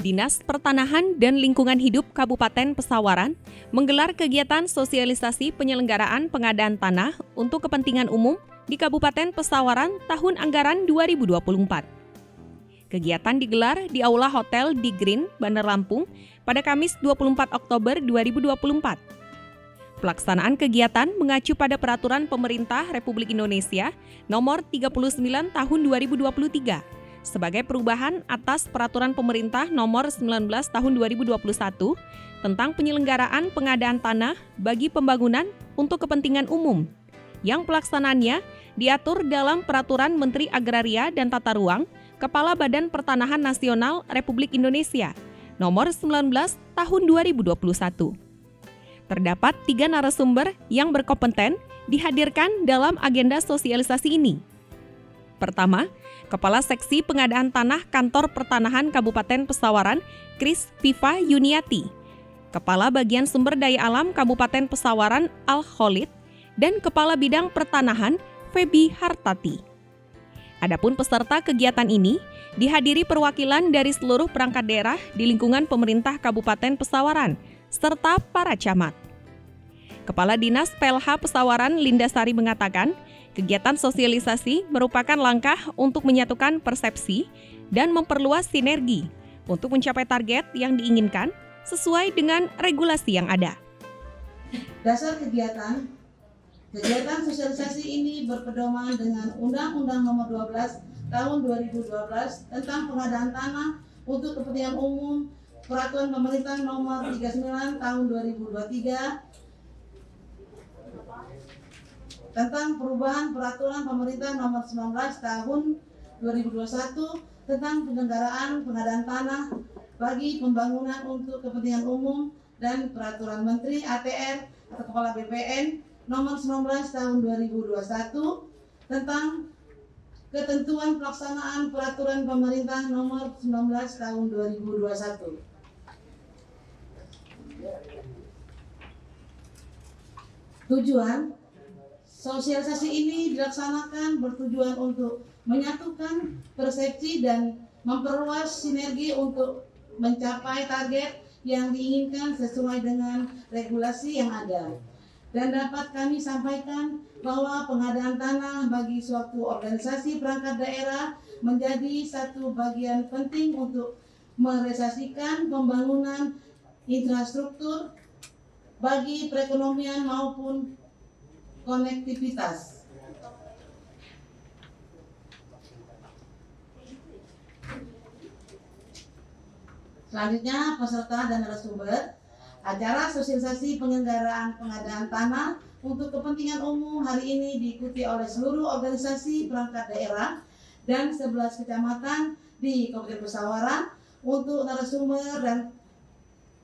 Dinas Pertanahan dan Lingkungan Hidup Kabupaten Pesawaran menggelar kegiatan sosialisasi penyelenggaraan pengadaan tanah untuk kepentingan umum di Kabupaten Pesawaran tahun anggaran 2024. Kegiatan digelar di Aula Hotel di Green, Bandar Lampung pada Kamis 24 Oktober 2024. Pelaksanaan kegiatan mengacu pada Peraturan Pemerintah Republik Indonesia Nomor 39 Tahun 2023 sebagai perubahan atas Peraturan Pemerintah Nomor 19 Tahun 2021 tentang penyelenggaraan pengadaan tanah bagi pembangunan untuk kepentingan umum, yang pelaksanaannya diatur dalam Peraturan Menteri Agraria dan Tata Ruang Kepala Badan Pertanahan Nasional Republik Indonesia Nomor 19 Tahun 2021. Terdapat 3 narasumber yang berkompeten dihadirkan dalam agenda sosialisasi ini. Pertama, Kepala Seksi Pengadaan Tanah Kantor Pertanahan Kabupaten Pesawaran, Kris Viva Yuniati, Kepala Bagian Sumber Daya Alam Kabupaten Pesawaran, Al Khalid, dan Kepala Bidang Pertanahan, Febi Hartati. Adapun peserta kegiatan ini dihadiri perwakilan dari seluruh perangkat daerah di lingkungan pemerintah Kabupaten Pesawaran, serta para camat. Kepala Dinas PLH Pesawaran Linda Sari mengatakan, kegiatan sosialisasi merupakan langkah untuk menyatukan persepsi dan memperluas sinergi untuk mencapai target yang diinginkan sesuai dengan regulasi yang ada. Dasar kegiatan sosialisasi ini berpedoman dengan Undang-Undang Nomor 12 Tahun 2012 tentang pengadaan tanah untuk kepentingan umum, Peraturan Pemerintah Nomor 39 Tahun 2023 tentang perubahan Peraturan Pemerintah Nomor 19 Tahun 2021 tentang penyelenggaraan pengadaan tanah bagi pembangunan untuk kepentingan umum dan Peraturan Menteri ATR atau Kepala BPN Nomor 19 Tahun 2021 tentang ketentuan pelaksanaan Peraturan Pemerintah Nomor 19 Tahun 2021. Tujuan sosialisasi ini dilaksanakan bertujuan untuk menyatukan persepsi dan memperluas sinergi untuk mencapai target yang diinginkan sesuai dengan regulasi yang ada. Dan dapat kami sampaikan bahwa pengadaan tanah bagi suatu organisasi perangkat daerah menjadi satu bagian penting untuk merealisasikan pembangunan infrastruktur bagi perekonomian maupun konektivitas. Selanjutnya, peserta dan narasumber acara sosialisasi penyelenggaraan pengadaan tanah untuk kepentingan umum hari ini diikuti oleh seluruh organisasi perangkat daerah dan 11 kecamatan di Kabupaten Pesawaran. Untuk narasumber dan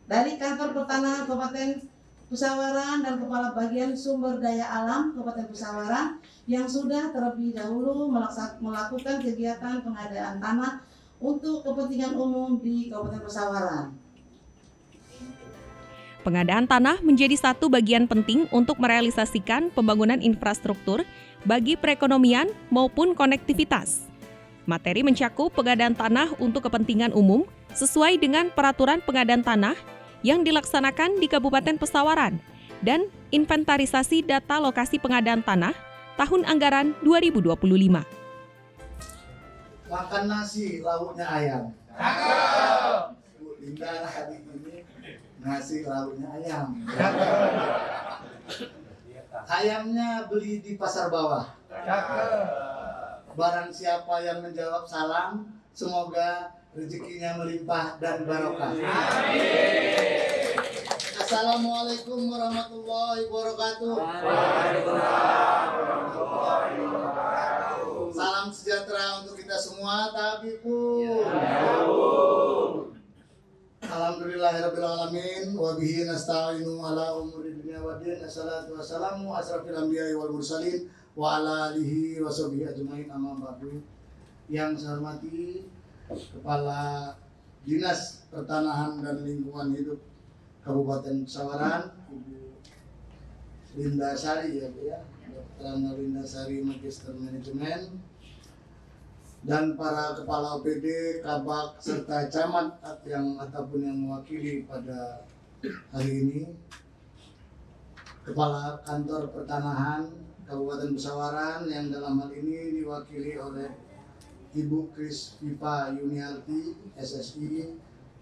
dari Kantor Pertanahan Kabupaten Pesawaran dan Kepala Bagian Sumber Daya Alam Kabupaten Pesawaran yang sudah terlebih dahulu melakukan kegiatan pengadaan tanah untuk kepentingan umum di Kabupaten Pesawaran. Pengadaan tanah menjadi satu bagian penting untuk merealisasikan pembangunan infrastruktur bagi perekonomian maupun konektivitas. Materi mencakup pengadaan tanah untuk kepentingan umum sesuai dengan Peraturan Pengadaan Tanah yang dilaksanakan di Kabupaten Pesawaran dan inventarisasi data lokasi pengadaan tanah tahun anggaran 2025. Makan nasi, lauknya ayam. Bu Linda hari ini nasi lauknya ayam. Ayamnya beli di pasar bawah. Barang siapa yang menjawab salam, semoga rezekinya melimpah dan barokah. Assalamualaikum warahmatullahi wabarakatuh. Salam sejahtera untuk kita semua, tabiku. Alhamdulillahirabbil alamin wa bihi nasta'inu ala umuri dunya waddin. Assalatu wassalamu asrafil anbiya'i wal mursalin wa ala alihi wa sahbihi ajmain, amma ba'du. Yang saya hormati Kepala Dinas Pertanahan dan Lingkungan Hidup Kabupaten Pesawaran, Ibu Linda Sari, ya Bu ya, Dr. Linda Sari, Magister Manajemen. dan para kepala OPD, kabak, serta camat ataupun yang mewakili pada hari ini, Kepala Kantor Pertanahan Kabupaten Pesawaran yang dalam hal ini diwakili oleh Ibu Kris Viva Yuniarti, SSI,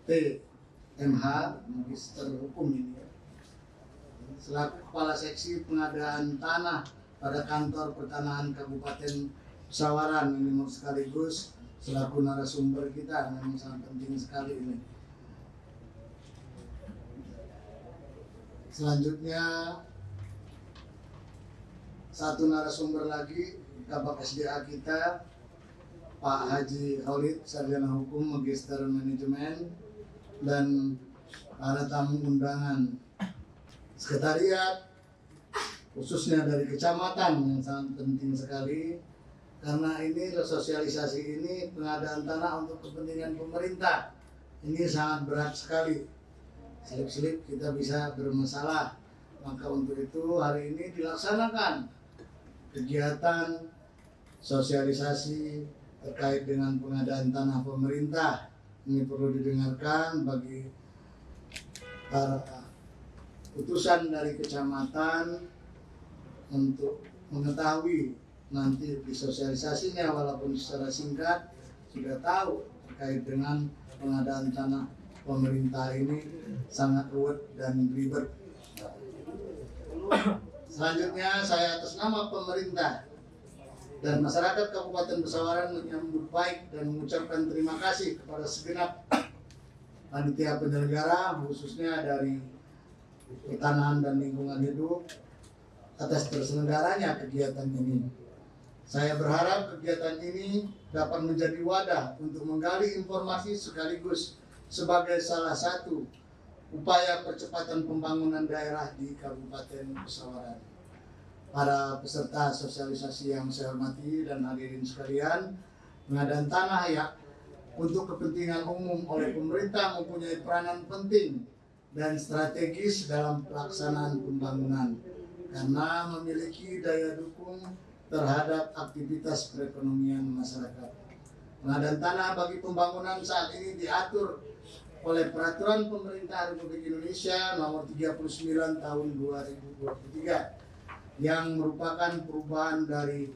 TMH, Magister Hukum ini, selaku Kepala Seksi Pengadaan Tanah pada Kantor Pertanahan Kabupaten Pesawaran ini sekaligus selaku narasumber kita, memang sangat penting sekali ini. Selanjutnya satu narasumber lagi, Kabak SDA kita, Pak Haji Khalid, Sarjana Hukum, Magister Manajemen, dan para tamu undangan sekretariat, khususnya dari kecamatan yang sangat penting sekali, karena ini sosialisasi ini pengadaan tanah untuk kepentingan pemerintah ini sangat berat sekali. Selip-selip kita bisa bermasalah, maka untuk itu hari ini dilaksanakan kegiatan sosialisasi terkait dengan pengadaan tanah pemerintah. Ini perlu didengarkan bagi para utusan dari kecamatan untuk mengetahui nanti di sosialisasinya, walaupun secara singkat sudah tahu terkait dengan pengadaan tanah pemerintah ini sangat ruwet dan ribet. Selanjutnya saya atas nama pemerintah dan masyarakat Kabupaten Pesawaran menyambut baik dan mengucapkan terima kasih kepada segenap panitia penyelenggara, khususnya dari Pertanahan dan Lingkungan Hidup, atas terselenggaranya kegiatan ini. Saya berharap kegiatan ini dapat menjadi wadah untuk menggali informasi sekaligus sebagai salah satu upaya percepatan pembangunan daerah di Kabupaten Pesawaran. Para peserta sosialisasi yang saya hormati dan hadirin sekalian, pengadaan tanah untuk kepentingan umum oleh pemerintah mempunyai peranan penting dan strategis dalam pelaksanaan pembangunan karena memiliki daya dukung terhadap aktivitas perekonomian masyarakat. Pengadaan tanah bagi pembangunan saat ini diatur oleh Peraturan Pemerintah Republik Indonesia Nomor 39 Tahun 2023 yang merupakan perubahan dari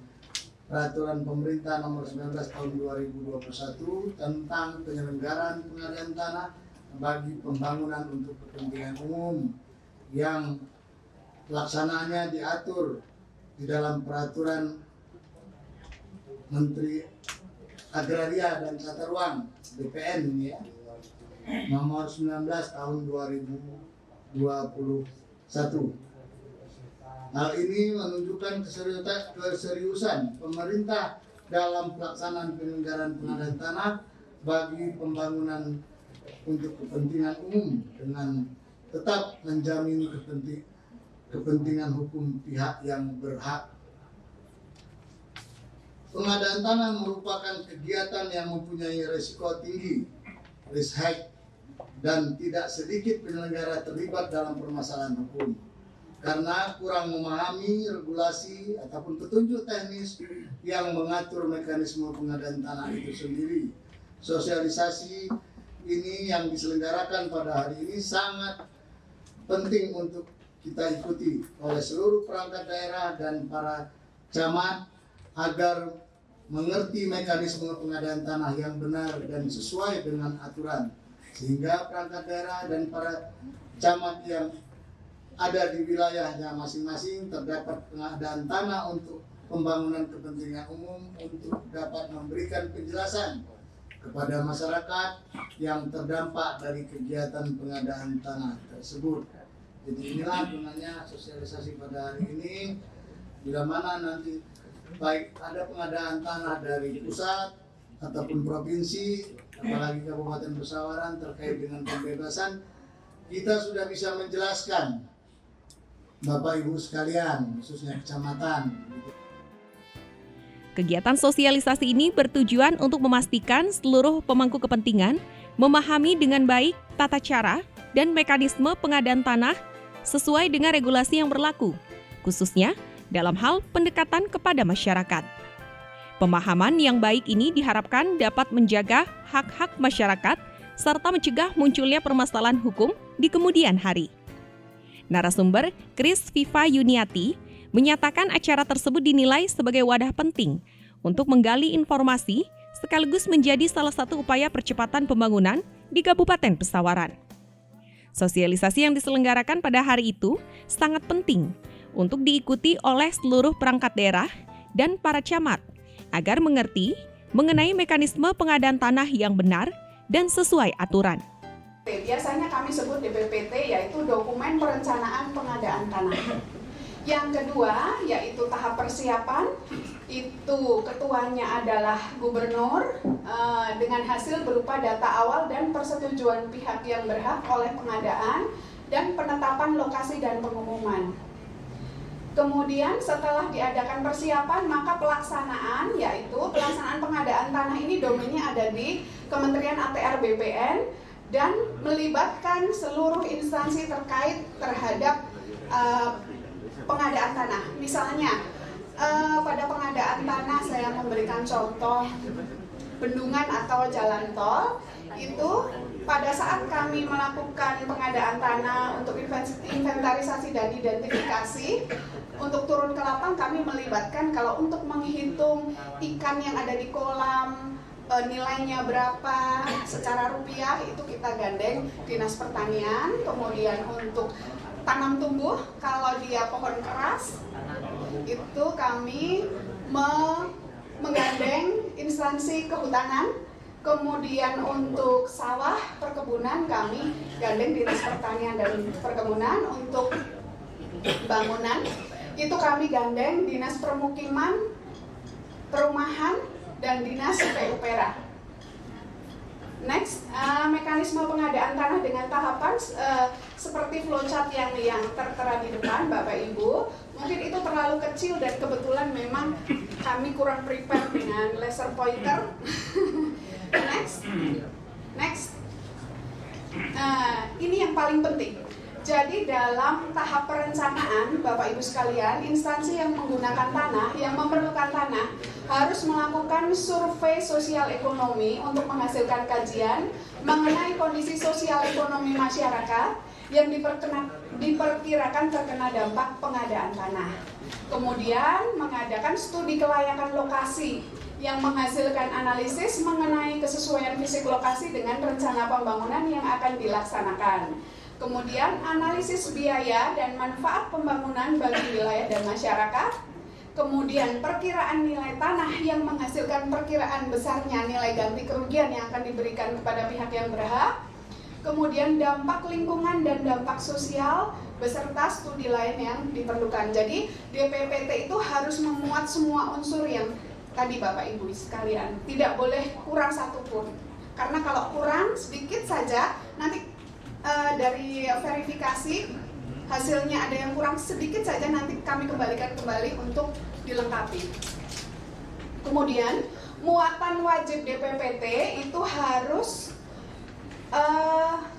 Peraturan Pemerintah Nomor 19 Tahun 2021 tentang penyelenggaraan pengadaan tanah bagi pembangunan untuk kepentingan umum yang pelaksanaannya diatur di dalam Peraturan Menteri Agraria dan Tata Ruang BPN ya, Nomor 19 Tahun 2021. Hal ini menunjukkan keseriusan pemerintah dalam pelaksanaan penyelenggaraan pengadaan tanah bagi pembangunan untuk kepentingan umum dengan tetap menjamin kepentingan hukum pihak yang berhak. Pengadaan tanah merupakan kegiatan yang mempunyai risiko tinggi, risk high, dan tidak sedikit penyelenggara terlibat dalam permasalahan hukum karena kurang memahami regulasi ataupun petunjuk teknis yang mengatur mekanisme pengadaan tanah itu sendiri. Sosialisasi ini yang diselenggarakan pada hari ini sangat penting untuk kita ikuti oleh seluruh perangkat daerah dan para camat agar mengerti mekanisme pengadaan tanah yang benar dan sesuai dengan aturan, sehingga perangkat daerah dan para camat yang ada di wilayahnya masing-masing terdapat pengadaan tanah untuk pembangunan kepentingan umum untuk dapat memberikan penjelasan kepada masyarakat yang terdampak dari kegiatan pengadaan tanah tersebut. Jadi inilah gunanya sosialisasi pada hari ini, bila mana nanti baik ada pengadaan tanah dari pusat ataupun provinsi, apalagi Kabupaten Pesawaran terkait dengan pembebasan, kita sudah bisa menjelaskan Bapak Ibu sekalian, khususnya kecamatan. Kegiatan sosialisasi ini bertujuan untuk memastikan seluruh pemangku kepentingan memahami dengan baik tata cara dan mekanisme pengadaan tanah sesuai dengan regulasi yang berlaku, khususnya dalam hal pendekatan kepada masyarakat. Pemahaman yang baik ini diharapkan dapat menjaga hak-hak masyarakat serta mencegah munculnya permasalahan hukum di kemudian hari. Narasumber Kris Viva Yuniati menyatakan acara tersebut dinilai sebagai wadah penting untuk menggali informasi sekaligus menjadi salah satu upaya percepatan pembangunan di Kabupaten Pesawaran. Sosialisasi yang diselenggarakan pada hari itu sangat penting untuk diikuti oleh seluruh perangkat daerah dan para camat agar mengerti mengenai mekanisme pengadaan tanah yang benar dan sesuai aturan. Biasanya kami sebut DPPT yaitu Dokumen Perencanaan Pengadaan Tanah. Yang kedua yaitu tahap persiapan, itu ketuanya adalah gubernur dengan hasil berupa data awal dan persetujuan pihak yang berhak oleh pengadaan dan penetapan lokasi dan pengumuman. Kemudian setelah diadakan persiapan, maka pelaksanaan, yaitu pelaksanaan pengadaan tanah ini domainnya ada di Kementerian ATR BPN dan melibatkan seluruh instansi terkait terhadap pengadaan tanah. Misalnya, pada pengadaan tanah saya memberikan contoh bendungan atau jalan tol, itu pada saat kami melakukan pengadaan tanah untuk inventarisasi dan identifikasi, untuk turun ke lapang kami melibatkan kalau untuk menghitung ikan yang ada di kolam, nilainya berapa secara rupiah, itu kita gandeng Dinas Pertanian. Kemudian untuk tanam tumbuh, kalau dia pohon keras, itu kami menggandeng instansi kehutanan. Kemudian untuk sawah, perkebunan kami gandeng Dinas Pertanian dan Perkebunan. Untuk bangunan itu kami gandeng Dinas Permukiman, Perumahan, dan Dinas PUPera. Next, mekanisme pengadaan tanah dengan tahapan seperti flowchart yang tertera di depan, Bapak Ibu. Mungkin itu terlalu kecil dan kebetulan memang kami kurang prepare dengan laser pointer. Next. Ini yang paling penting. Jadi dalam tahap perencanaan, Bapak Ibu sekalian, instansi yang menggunakan tanah, yang memerlukan tanah, harus melakukan survei sosial ekonomi untuk menghasilkan kajian mengenai kondisi sosial ekonomi masyarakat yang diperkirakan terkena dampak pengadaan tanah. Kemudian mengadakan studi kelayakan lokasi yang menghasilkan analisis mengenai kesesuaian fisik lokasi dengan rencana pembangunan yang akan dilaksanakan. Kemudian analisis biaya dan manfaat pembangunan bagi wilayah dan masyarakat. Kemudian perkiraan nilai tanah yang menghasilkan perkiraan besarnya nilai ganti kerugian yang akan diberikan kepada pihak yang berhak. Kemudian dampak lingkungan dan dampak sosial beserta studi lain yang diperlukan. Jadi DPPT itu harus memuat semua unsur yang tadi Bapak Ibu sekalian. Tidak boleh kurang satupun. Karena kalau kurang sedikit saja nanti dari verifikasi hasilnya ada yang kurang sedikit saja, nanti kami kembalikan kembali untuk dilengkapi. Kemudian muatan wajib DPPT itu harus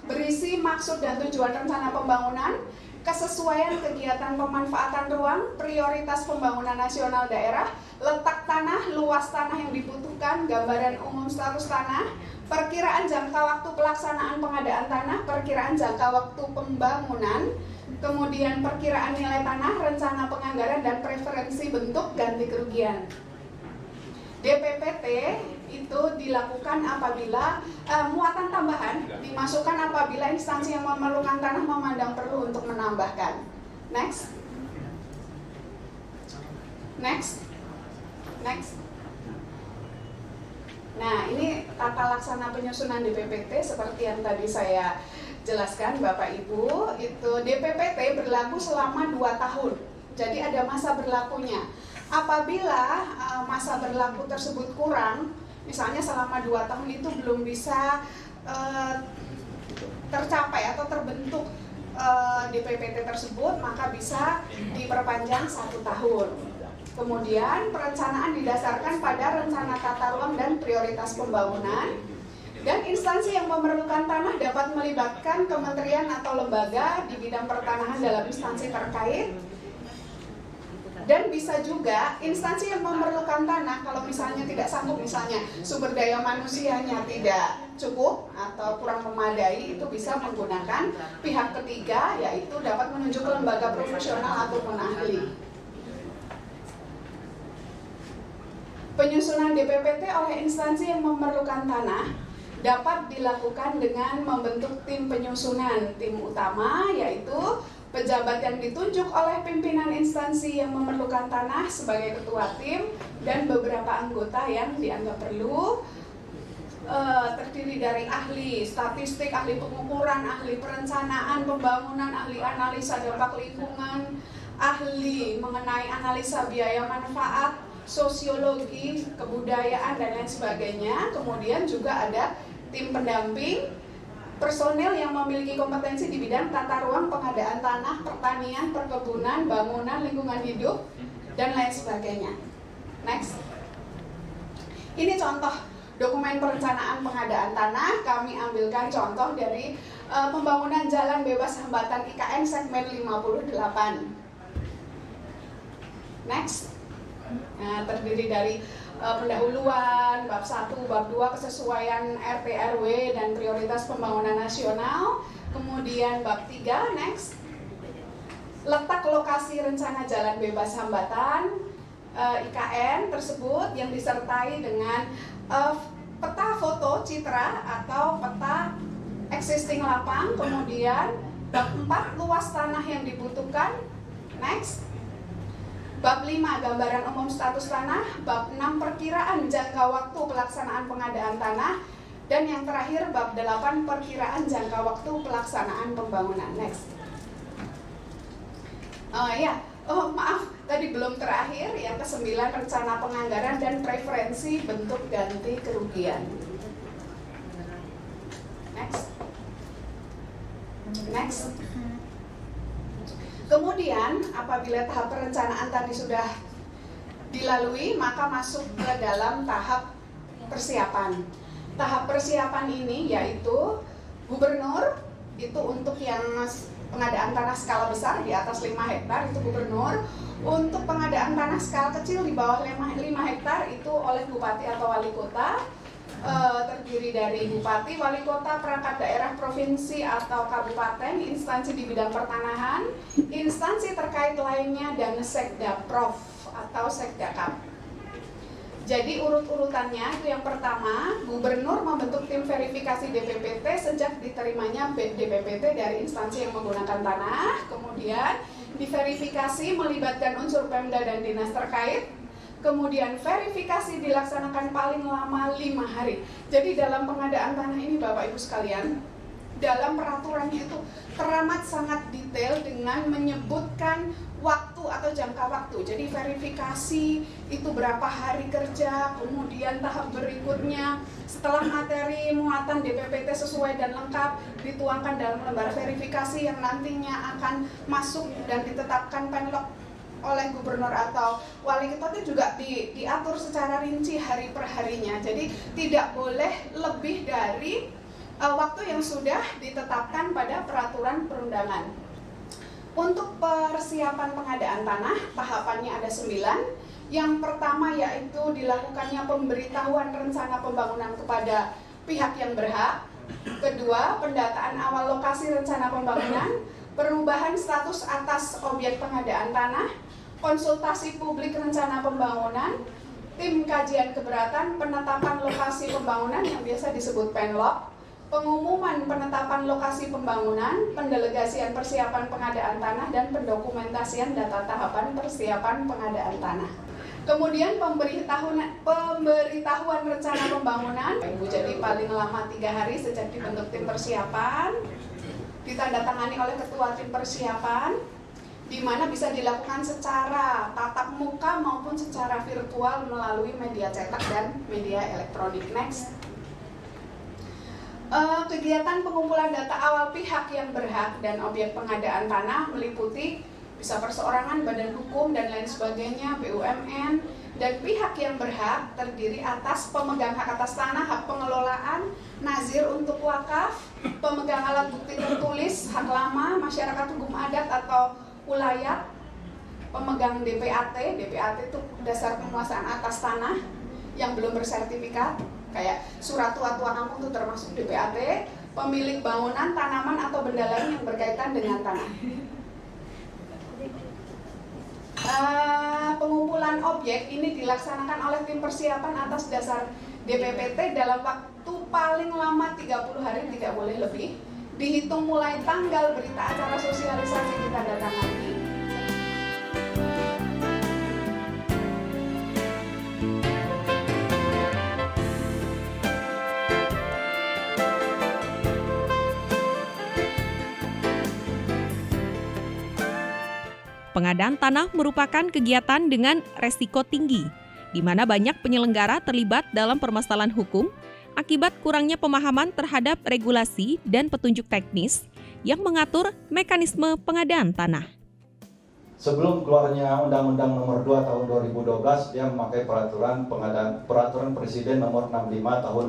berisi maksud dan tujuan rencana pembangunan, kesesuaian kegiatan pemanfaatan ruang, prioritas pembangunan nasional daerah, letak tanah, luas tanah yang dibutuhkan, gambaran umum status tanah, perkiraan jangka waktu pelaksanaan pengadaan tanah, perkiraan jangka waktu pembangunan, kemudian perkiraan nilai tanah, rencana penganggaran, dan preferensi bentuk ganti kerugian. DPPT itu dilakukan apabila muatan tambahan dimasukkan apabila instansi yang memerlukan tanah memandang perlu untuk menambahkan. Next. Nah, ini tata laksana penyusunan DPPT seperti yang tadi saya jelaskan Bapak Ibu. Itu DPPT berlaku selama 2 tahun. Jadi ada masa berlakunya. Apabila masa berlaku tersebut kurang, misalnya selama 2 tahun itu belum bisa tercapai atau terbentuk DPPT tersebut, maka bisa diperpanjang 1 tahun. Kemudian perencanaan didasarkan pada rencana tata ruang dan prioritas pembangunan. Dan instansi yang memerlukan tanah dapat melibatkan kementerian atau lembaga di bidang pertanahan dalam instansi terkait. Dan bisa juga instansi yang memerlukan tanah, kalau misalnya tidak sanggup, misalnya sumber daya manusianya tidak cukup atau kurang memadai, itu bisa menggunakan pihak ketiga, yaitu dapat menunjuk ke lembaga profesional ataupun ahli. Penyusunan DPPT oleh instansi yang memerlukan tanah dapat dilakukan dengan membentuk tim penyusunan. Tim utama yaitu pejabat yang ditunjuk oleh pimpinan instansi yang memerlukan tanah sebagai ketua tim, dan beberapa anggota yang dianggap perlu, terdiri dari ahli statistik, ahli pengukuran, ahli perencanaan pembangunan, ahli analisa dampak lingkungan, ahli mengenai analisa biaya manfaat, sosiologi, kebudayaan, dan lain sebagainya. Kemudian juga ada tim pendamping, personel yang memiliki kompetensi di bidang tata ruang, pengadaan tanah, pertanian, perkebunan, bangunan, lingkungan hidup, dan lain sebagainya. Next. Ini contoh dokumen perencanaan pengadaan tanah. Kami ambilkan contoh dari pembangunan jalan bebas hambatan IKN segmen 58. Next. Nah, terdiri dari pendahuluan, bab 1, bab 2 kesesuaian RT RW dan prioritas pembangunan nasional. Kemudian bab 3, next. Letak lokasi rencana jalan bebas hambatan IKN tersebut yang disertai dengan peta foto citra atau peta existing lapang. Kemudian bab 4, luas tanah yang dibutuhkan. Next. Bab 5, gambaran umum status tanah. Bab 6, perkiraan jangka waktu pelaksanaan pengadaan tanah. Dan yang terakhir, bab 8, perkiraan jangka waktu pelaksanaan pembangunan. Next. Maaf, tadi belum terakhir. Yang ke-9, rencana penganggaran dan preferensi bentuk ganti kerugian. Next. Next. Kemudian apabila tahap perencanaan tadi sudah dilalui, maka masuk ke dalam tahap persiapan. Tahap persiapan ini yaitu gubernur, itu untuk yang pengadaan tanah skala besar di atas 5 hektar itu gubernur. Untuk pengadaan tanah skala kecil di bawah 5 hektar itu oleh bupati atau wali kota. Terdiri dari bupati, wali kota, perangkat daerah provinsi atau kabupaten, instansi di bidang pertanahan, instansi terkait lainnya, dan sekdaprov atau sekdakap. Jadi urut-urutannya itu yang pertama, gubernur membentuk tim verifikasi DPPT sejak diterimanya DPPT dari instansi yang menggunakan tanah. Kemudian diverifikasi melibatkan unsur Pemda dan dinas terkait. Kemudian verifikasi dilaksanakan paling lama 5 hari. Jadi dalam pengadaan tanah ini Bapak Ibu sekalian, dalam peraturannya itu teramat sangat detail dengan menyebutkan waktu atau jangka waktu. Jadi verifikasi itu berapa hari kerja, kemudian tahap berikutnya setelah materi muatan DPPT sesuai dan lengkap dituangkan dalam lembar verifikasi yang nantinya akan masuk dan ditetapkan penlok oleh gubernur atau wali kota, itu juga diatur secara rinci hari per harinya. Jadi tidak boleh lebih dari waktu yang sudah ditetapkan pada peraturan perundangan. Untuk persiapan pengadaan tanah, tahapannya ada 9. Yang pertama yaitu dilakukannya pemberitahuan rencana pembangunan kepada pihak yang berhak. Kedua, pendataan awal lokasi rencana pembangunan, perubahan status atas objek pengadaan tanah, konsultasi publik rencana pembangunan, tim kajian keberatan, penetapan lokasi pembangunan yang biasa disebut penlok, pengumuman penetapan lokasi pembangunan, pendelegasian persiapan pengadaan tanah, dan pendokumentasian data tahapan persiapan pengadaan tanah. Kemudian pemberitahuan rencana pembangunan, jadi paling lama 3 hari sejak dibentuk tim persiapan, ditandatangani oleh ketua tim persiapan, di mana bisa dilakukan secara tatap muka maupun secara virtual melalui media cetak dan media elektronik. Next. Kegiatan pengumpulan data awal pihak yang berhak dan objek pengadaan tanah meliputi bisa perseorangan, badan hukum, dan lain sebagainya, BUMN, dan pihak yang berhak terdiri atas pemegang hak atas tanah, hak pengelolaan, nazir untuk wakaf, pemegang alat bukti tertulis, hak lama, masyarakat hukum adat atau ulayat, pemegang memegang DPAT. DPAT itu dasar penguasaan atas tanah yang belum bersertifikat, kayak surat tua kampung itu termasuk DPAT. Pemilik bangunan, tanaman atau benda lain yang berkaitan dengan tanah. Pengumpulan objek ini dilaksanakan oleh tim persiapan atas dasar DPPT dalam waktu paling lama 30 hari, tidak boleh lebih, dihitung mulai tanggal berita acara sosialisasi ditandatangani. Pengadaan tanah merupakan kegiatan dengan resiko tinggi, di mana banyak penyelenggara terlibat dalam permasalahan hukum akibat kurangnya pemahaman terhadap regulasi dan petunjuk teknis yang mengatur mekanisme pengadaan tanah. Sebelum keluarnya Undang-Undang Nomor 2 Tahun 2012, dia memakai peraturan Presiden Nomor 65 Tahun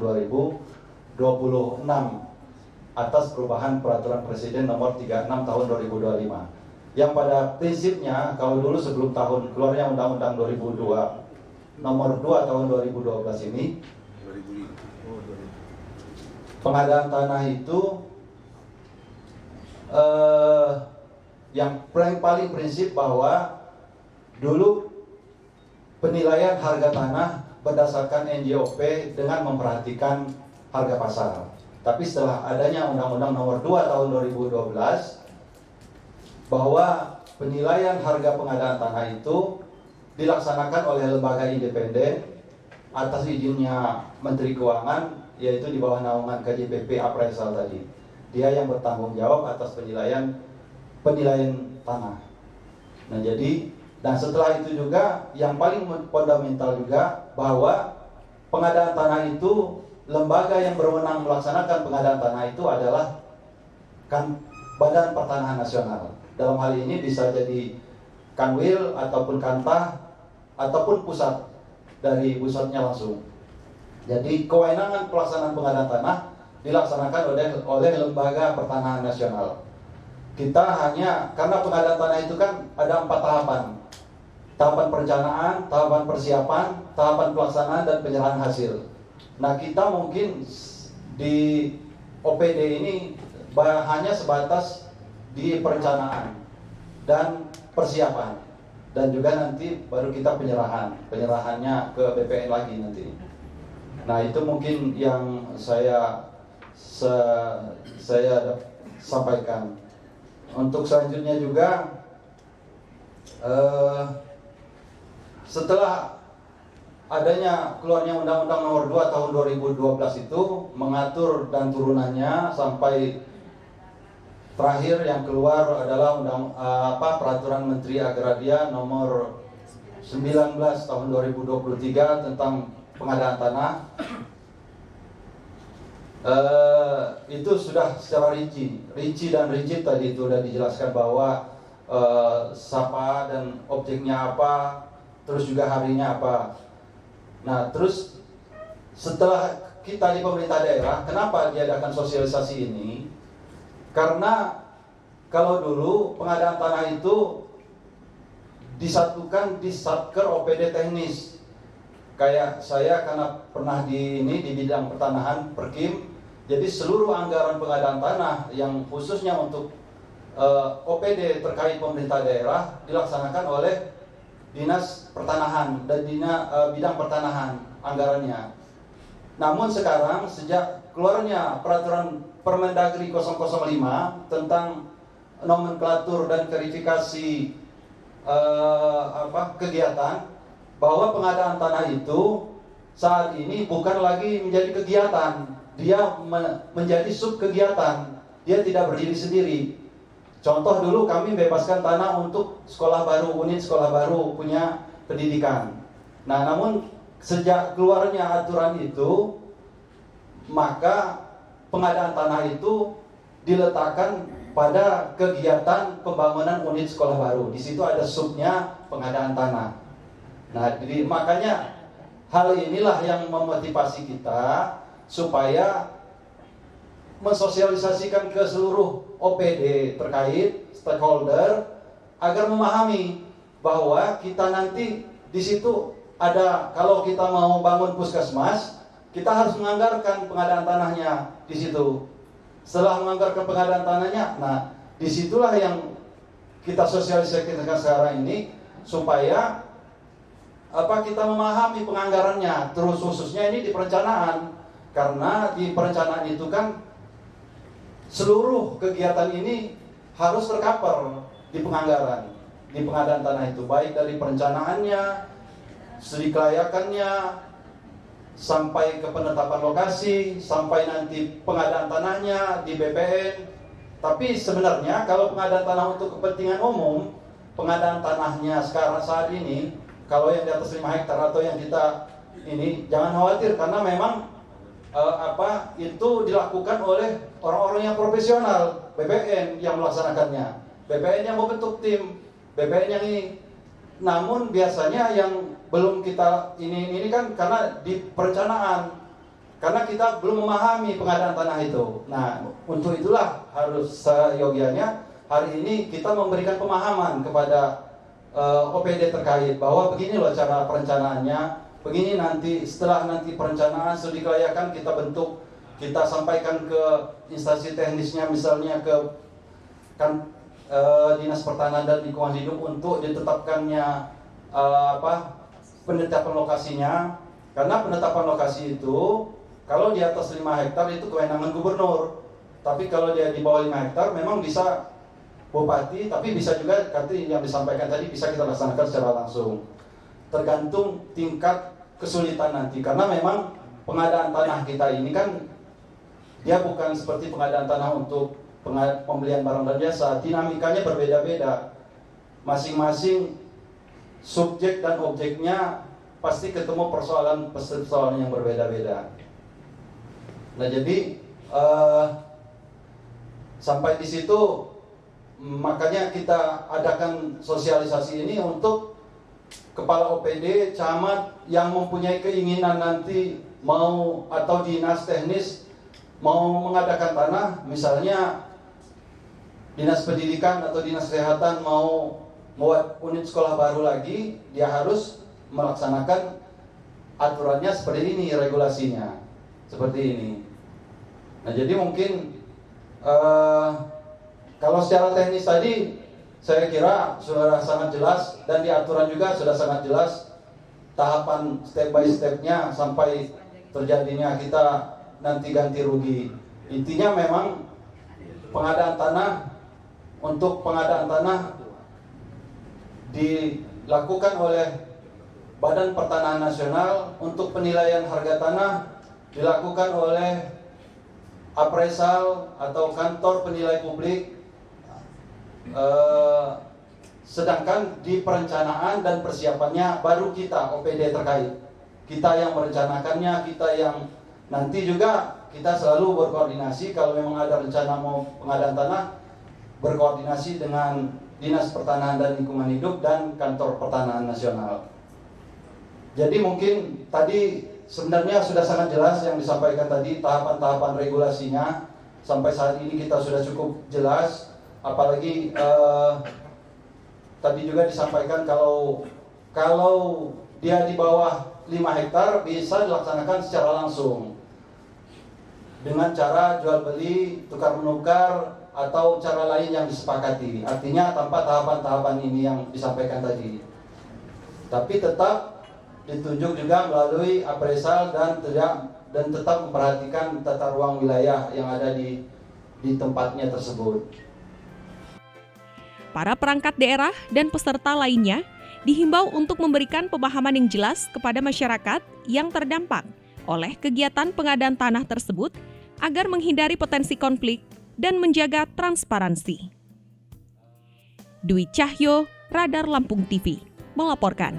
2026 atas perubahan Peraturan Presiden Nomor 36 Tahun 2025. Yang pada prinsipnya, kalau dulu sebelum tahun keluarnya Undang-Undang 2002 Nomor 2 Tahun 2012 ini, pengadaan tanah itu yang paling prinsip bahwa dulu penilaian harga tanah berdasarkan NJOP dengan memperhatikan harga pasar. Tapi setelah adanya Undang-Undang Nomor 2 Tahun 2012, bahwa penilaian harga pengadaan tanah itu dilaksanakan oleh lembaga independen atas izinnya Menteri Keuangan, yaitu di bawah naungan KJPP Appraisal tadi. Dia yang bertanggung jawab atas penilaian tanah. Nah, jadi dan setelah itu juga yang paling fundamental juga bahwa pengadaan tanah itu, lembaga yang berwenang melaksanakan pengadaan tanah itu adalah Badan Pertanahan Nasional. Dalam hal ini bisa jadi Kanwil ataupun Kantah ataupun pusat, dari pusatnya langsung. Jadi kewenangan pelaksanaan pengadaan tanah dilaksanakan oleh Lembaga Pertanahan Nasional. Kita hanya, karena pengadaan tanah itu kan ada 4 tahapan. Tahapan perencanaan, tahapan persiapan, tahapan pelaksanaan, dan penyerahan hasil. Nah, kita mungkin di OPD ini hanya sebatas di perencanaan dan persiapan, dan juga nanti baru kita penyerahannya ke BPN lagi nanti. Nah, itu mungkin yang saya sampaikan. Untuk selanjutnya juga setelah adanya keluarnya Undang-Undang Nomor 2 Tahun 2012 itu mengatur dan turunannya sampai terakhir yang keluar adalah Peraturan Menteri Agraria Nomor 19 Tahun 2023 tentang pengadaan tanah. Itu sudah secara rinci dan rigid tadi itu sudah dijelaskan bahwa siapa dan objeknya apa, terus juga harinya apa. Nah, terus setelah kita di pemerintah daerah, kenapa diadakan sosialisasi ini? Karena kalau dulu pengadaan tanah itu disatukan di Satker OPD teknis. Kayak saya karena pernah di bidang pertanahan Perkim, jadi seluruh anggaran pengadaan tanah yang khususnya untuk OPD terkait pemerintah daerah dilaksanakan oleh Dinas Pertanahan dan bidang pertanahan anggarannya. Namun sekarang sejak keluarnya peraturan Permendagri 005 tentang nomenklatur dan verifikasi kegiatan, bahwa pengadaan tanah itu saat ini bukan lagi menjadi kegiatan, dia menjadi subkegiatan, dia tidak berdiri sendiri. Contoh dulu kami bebaskan tanah untuk sekolah baru, unit sekolah baru punya pendidikan. Nah, namun sejak keluarnya aturan itu, maka pengadaan tanah itu diletakkan pada kegiatan pembangunan unit sekolah baru. Di situ ada subnya pengadaan tanah. Nah, jadi makanya hal inilah yang memotivasi kita supaya mensosialisasikan ke seluruh OPD terkait stakeholder agar memahami bahwa kita nanti di situ ada, kalau kita mau bangun puskesmas, kita harus menganggarkan pengadaan tanahnya di situ. Setelah menganggarkan pengadaan tanahnya, nah disitulah yang kita sosialisasikan sekarang ini supaya kita memahami penganggarannya, terus khususnya ini di perencanaan, karena di perencanaan itu kan seluruh kegiatan ini harus tercover di penganggaran, di pengadaan tanah itu, baik dari perencanaannya, studi kelayakannya, sampai ke penetapan lokasi, sampai nanti pengadaan tanahnya di BPN. Tapi sebenarnya kalau pengadaan tanah untuk kepentingan umum, pengadaan tanahnya sekarang saat ini, kalau yang di atas 5 hektar atau yang kita ini, jangan khawatir karena memang itu dilakukan oleh orang-orang yang profesional, BPN yang melaksanakannya, BPN yang membentuk tim, BPN yang ini. Namun biasanya yang belum kita ini kan karena di perencanaan, karena kita belum memahami pengadaan tanah itu. Nah, untuk itulah harus seyogianya hari ini kita memberikan pemahaman kepada OPD terkait bahwa begini loh cara perencanaannya, begini nanti setelah nanti perencanaan studi kelayakan kita bentuk, kita sampaikan ke instansi teknisnya, misalnya ke Dinas Pertanahan dan Lingkungan Hidup untuk ditetapkannya penetapan lokasinya. Karena penetapan lokasi itu kalau di atas 5 hektar itu kewenangan gubernur, tapi kalau dia di bawah 5 hektar memang bisa bupati, tapi bisa juga nanti yang disampaikan tadi bisa kita laksanakan secara langsung. Tergantung tingkat kesulitan nanti, karena memang pengadaan tanah kita ini kan dia bukan seperti pengadaan tanah untuk pembelian barang dan jasa, dinamikanya berbeda-beda. Masing-masing subjek dan objeknya pasti ketemu persoalan yang berbeda-beda. Nah, jadi sampai di situ makanya kita adakan sosialisasi ini untuk kepala OPD, camat yang mempunyai keinginan nanti mau atau dinas teknis mau mengadakan tanah, misalnya dinas pendidikan atau dinas kesehatan mau membuat unit sekolah baru lagi, dia harus melaksanakan aturannya seperti ini, regulasinya seperti ini. Nah, jadi mungkin kalau secara teknis tadi saya kira sudah sangat jelas, dan di aturan juga sudah sangat jelas tahapan step by stepnya sampai terjadinya kita nanti ganti rugi. Intinya memang pengadaan tanah, untuk pengadaan tanah dilakukan oleh Badan Pertanahan Nasional, untuk penilaian harga tanah dilakukan oleh appraisal atau kantor penilai publik. Sedangkan di perencanaan dan persiapannya baru kita OPD terkait, kita yang merencanakannya, kita yang nanti juga kita selalu berkoordinasi kalau memang ada rencana mau pengadaan tanah, berkoordinasi dengan Dinas Pertanahan dan Lingkungan Hidup dan Kantor Pertanahan Nasional. Jadi mungkin tadi sebenarnya sudah sangat jelas yang disampaikan tadi, tahapan-tahapan regulasinya sampai saat ini kita sudah cukup jelas. Apalagi tadi juga disampaikan kalau dia di bawah 5 hektar bisa dilaksanakan secara langsung dengan cara jual beli, tukar menukar, atau cara lain yang disepakati. Artinya tanpa tahapan-tahapan ini yang disampaikan tadi. Tapi tetap ditunjuk juga melalui appraisal dan tetap memperhatikan tata ruang wilayah yang ada di tempatnya tersebut. Para perangkat daerah dan peserta lainnya dihimbau untuk memberikan pemahaman yang jelas kepada masyarakat yang terdampak oleh kegiatan pengadaan tanah tersebut agar menghindari potensi konflik dan menjaga transparansi. Dwi Cahyo, Radar Lampung TV, melaporkan.